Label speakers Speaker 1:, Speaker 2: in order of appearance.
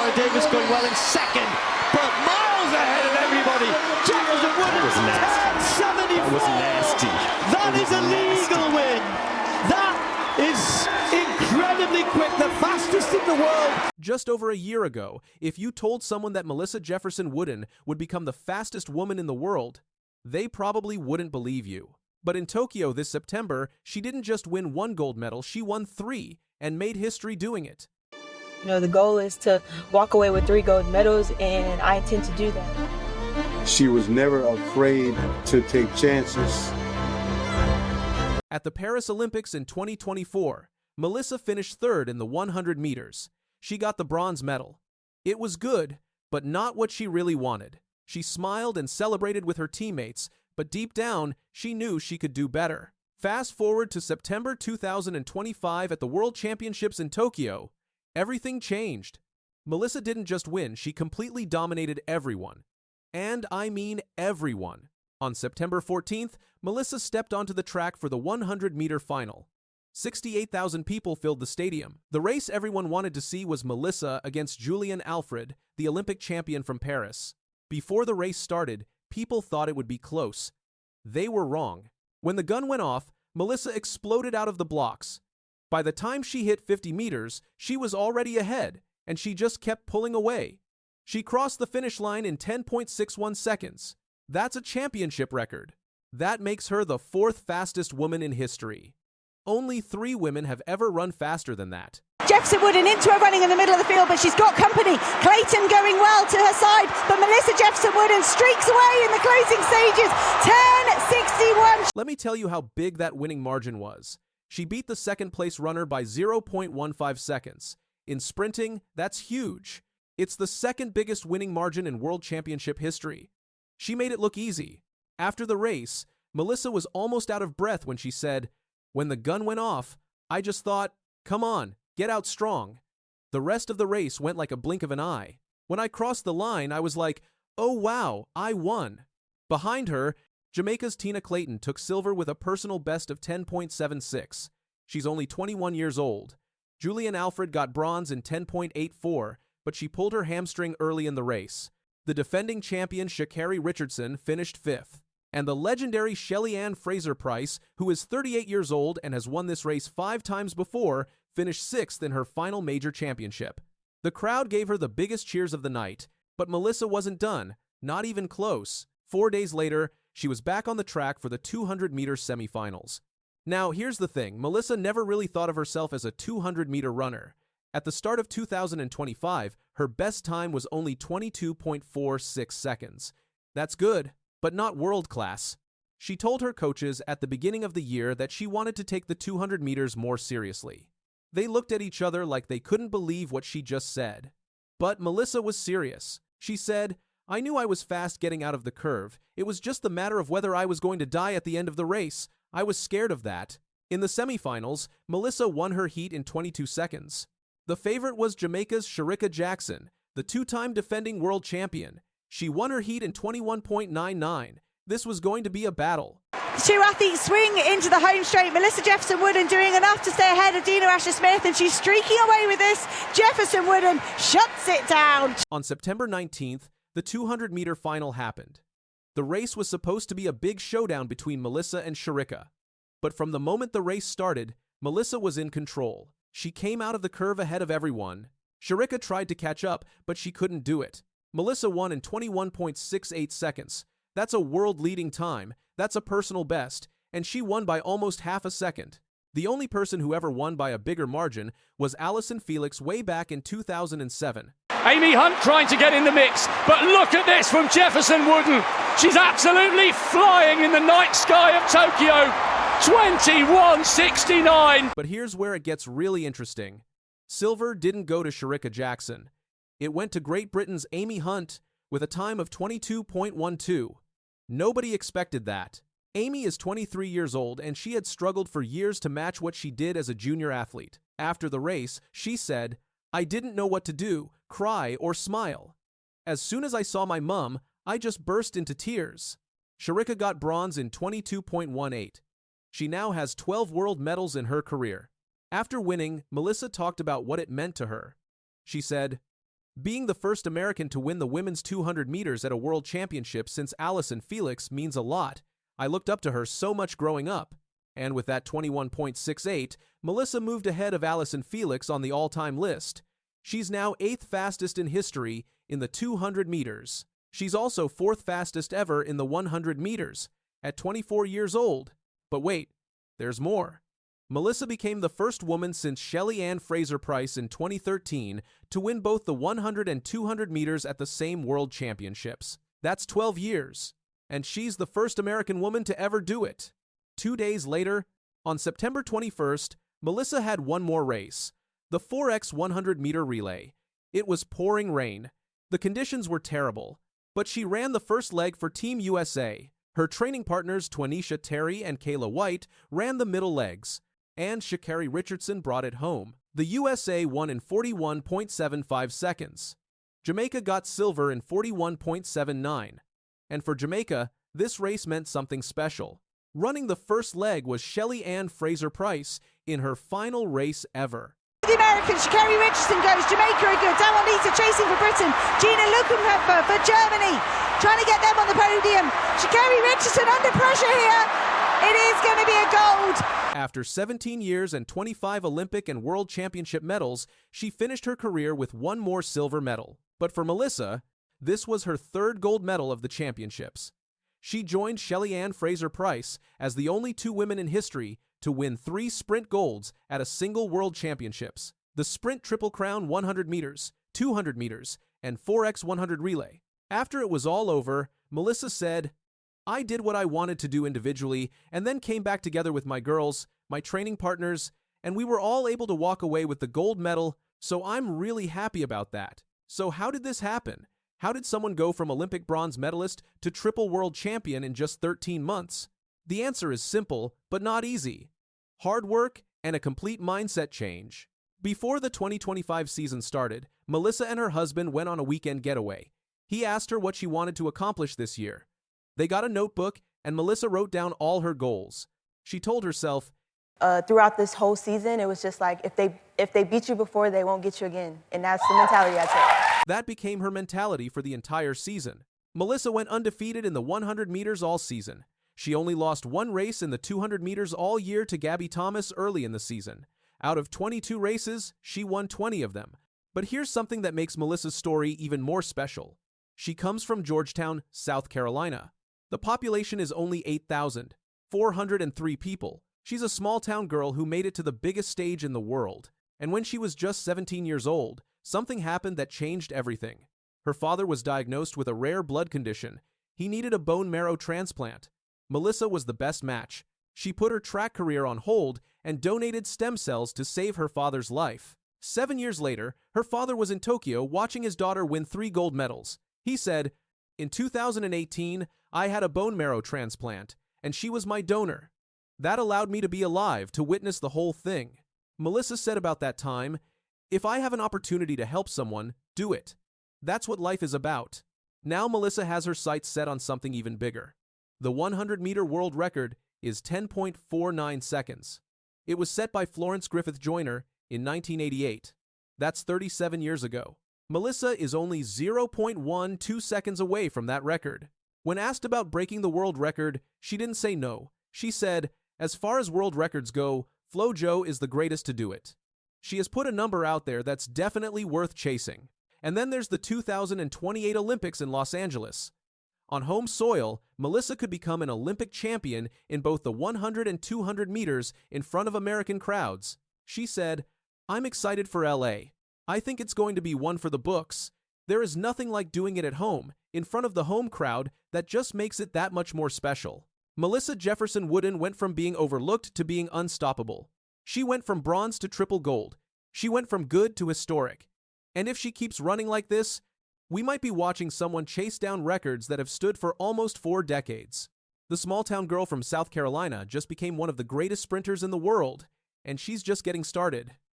Speaker 1: Laura Davis going well in second, but miles ahead of everybody. Jefferson-Wooden, 10.74.
Speaker 2: That was nasty.
Speaker 1: That is a legal win. That is incredibly quick, the fastest in the world.
Speaker 3: Just over a year ago, if you told someone that Melissa Jefferson-Wooden would become the fastest woman in the world, they probably wouldn't believe you. But in Tokyo this September, she didn't just win 1 gold medal, she won 3 and made history doing it.
Speaker 4: You know, the goal is to walk away with 3 gold medals, and I intend to do that.
Speaker 5: She was never afraid to take chances.
Speaker 3: At the Paris Olympics in 2024, Melissa finished 3rd in the 100 meters. She got the bronze medal. It was good, but not what she really wanted. She smiled and celebrated with her teammates, but deep down, she knew she could do better. Fast forward to September 2025 at the World Championships in Tokyo, everything changed. Melissa didn't just win, she completely dominated everyone. And I mean everyone. On September 14th, Melissa stepped onto the track for the 100-meter final. 68,000 people filled the stadium. The race everyone wanted to see was Melissa against Julian Alfred, the Olympic champion from Paris. Before the race started, people thought it would be close. They were wrong. When the gun went off, Melissa exploded out of the blocks. By the time she hit 50 meters, she was already ahead, and she just kept pulling away. She crossed the finish line in 10.61 seconds. That's a championship record. That makes her the 4th fastest woman in history. Only 3 women have ever run faster than that.
Speaker 6: Jefferson-Wooden into her running in the middle of the field, but she's got company. Clayton going well to her side, but Melissa Jefferson-Wooden streaks away in the closing stages. 10.61.
Speaker 3: Let me tell you how big that winning margin was. She beat the second-place runner by 0.15 seconds. In sprinting, that's huge. It's the 2nd biggest winning margin in World Championship history. She made it look easy. After the race, Melissa was almost out of breath when she said, "When the gun went off, I just thought, come on, get out strong." The rest of the race went like a blink of an eye. When I crossed the line, I was like, oh wow, I won. Behind her, Jamaica's Tina Clayton took silver with a personal best of 10.76. She's only 21 years old. Julian Alfred got bronze in 10.84, but she pulled her hamstring early in the race. The defending champion Sha'Carri Richardson finished 5th. And the legendary Shelly Ann Fraser-Pryce, who is 38 years old and has won this race 5 times before, finished 6th in her final major championship. The crowd gave her the biggest cheers of the night, but Melissa wasn't done, not even close. 4 days later, she was back on the track for the 200-meter semifinals. Now, here's the thing, Melissa never really thought of herself as a 200-meter runner. At the start of 2025, her best time was only 22.46 seconds. That's good, but not world-class. She told her coaches at the beginning of the year that she wanted to take the 200 meters more seriously. They looked at each other like they couldn't believe what she just said. But Melissa was serious. She said, "I knew I was fast getting out of the curve. It was just the matter of whether I was going to die at the end of the race. I was scared of that." In the semifinals, Melissa won her heat in 22 seconds. The favorite was Jamaica's Shericka Jackson, the 2-time defending world champion. She won her heat in 21.99. This was going to be a battle.
Speaker 6: The 2 athletes swing into the home straight. Melissa Jefferson-Wooden doing enough to stay ahead of Dina Asher-Smith, and she's streaking away with this. Jefferson-Wooden shuts it down.
Speaker 3: On September 19th, the 200-meter final happened. The race was supposed to be a big showdown between Melissa and Shericka. But from the moment the race started, Melissa was in control. She came out of the curve ahead of everyone. Shericka tried to catch up, but she couldn't do it. Melissa won in 21.68 seconds. That's a world-leading time. That's a personal best. And she won by almost half a second. The only person who ever won by a bigger margin was Allyson Felix way back in 2007.
Speaker 7: Amy Hunt trying to get in the mix, but look at this from Jefferson-Wooden. She's absolutely flying in the night sky of Tokyo. 21.69.
Speaker 3: But here's where it gets really interesting. Silver didn't go to Shericka Jackson. It went to Great Britain's Amy Hunt with a time of 22.12. Nobody expected that. Amy is 23 years old and she had struggled for years to match what she did as a junior athlete. After the race, she said, "I didn't know what to do, cry or smile. As soon as I saw my mum, I just burst into tears." Shericka got bronze in 22.18. She now has 12 world medals in her career. After winning, Melissa talked about what it meant to her. She said, Being the first American to win the women's 200 meters at a world championship since Allison Felix means a lot. I looked up to her so much growing up. And with that 21.68, Melissa moved ahead of Allison Felix on the all-time list. She's now 8th fastest in history in the 200 meters. She's also 4th fastest ever in the 100 meters at 24 years old. But wait, there's more. Melissa became the first woman since Shelly Ann Fraser-Pryce in 2013 to win both the 100 and 200 meters at the same World Championships. That's 12 years, and she's the first American woman to ever do it. 2 days later, on September 21st, Melissa had one more race, the 4x 100-meter relay. It was pouring rain. The conditions were terrible, but she ran the first leg for Team USA. Her training partners Twanisha Terry and Kayla White ran the middle legs, and Sha'Carri Richardson brought it home. The USA won in 41.75 seconds. Jamaica got silver in 41.79. And for Jamaica, this race meant something special. Running the first leg was Shelly Ann Fraser-Pryce in her final race ever.
Speaker 6: The American Sha'Carri Richardson goes. Jamaica are good. Damon Lisa chasing for Britain. Gina Luckenhöfer for Germany, trying to get them on the podium. Sha'Carri Richardson under pressure here. It is going to be a gold.
Speaker 3: After 17 years and 25 Olympic and World Championship medals, she finished her career with one more silver medal. But for Melissa, this was her 3rd gold medal of the championships. She joined Shelly Ann Fraser-Pryce as the only 2 women in history to win 3 sprint golds at a single World Championships: the Sprint Triple Crown 100 meters, 200 meters, and 4x 100 relay. After it was all over, Melissa said, "I did what I wanted to do individually and then came back together with my girls, my training partners, and we were all able to walk away with the gold medal, so I'm really happy about that." So how did this happen? How did someone go from Olympic bronze medalist to triple world champion in just 13 months? The answer is simple, but not easy. Hard work and a complete mindset change. Before the 2025 season started, Melissa and her husband went on a weekend getaway. He asked her what she wanted to accomplish this year. They got a notebook, and Melissa wrote down all her goals. She told herself,
Speaker 4: Throughout this whole season, it was just like, if they beat you before, they won't get you again. And that's the mentality I took.
Speaker 3: That became her mentality for the entire season. Melissa went undefeated in the 100 meters all season. She only lost one race in the 200 meters all year to Gabby Thomas early in the season. Out of 22 races, she won 20 of them. But here's something that makes Melissa's story even more special. She comes from Georgetown, South Carolina. The population is only 8,403 people. She's a small-town girl who made it to the biggest stage in the world. And when she was just 17 years old, something happened that changed everything. Her father was diagnosed with a rare blood condition. He needed a bone marrow transplant. Melissa was the best match. She put her track career on hold and donated stem cells to save her father's life. 7 years later, her father was in Tokyo watching his daughter win 3 gold medals. He said, "In 2018, I had a bone marrow transplant, and she was my donor. That allowed me to be alive to witness the whole thing." Melissa said about that time, "If I have an opportunity to help someone, do it. That's what life is about." Now Melissa has her sights set on something even bigger. The 100-meter world record is 10.49 seconds. It was set by Florence Griffith Joyner in 1988. That's 37 years ago. Melissa is only 0.12 seconds away from that record. When asked about breaking the world record, she didn't say no. She said, "As far as world records go, FloJo is the greatest to do it." She has put a number out there that's definitely worth chasing. And then there's the 2028 Olympics in Los Angeles. On home soil, Melissa could become an Olympic champion in both the 100 and 200 meters in front of American crowds. She said, "I'm excited for LA. I think it's going to be one for the books. There is nothing like doing it at home, in front of the home crowd, that just makes it that much more special." Melissa Jefferson-Wooden went from being overlooked to being unstoppable. She went from bronze to triple gold. She went from good to historic. And if she keeps running like this, we might be watching someone chase down records that have stood for almost 4 decades. The small-town girl from South Carolina just became one of the greatest sprinters in the world, and she's just getting started.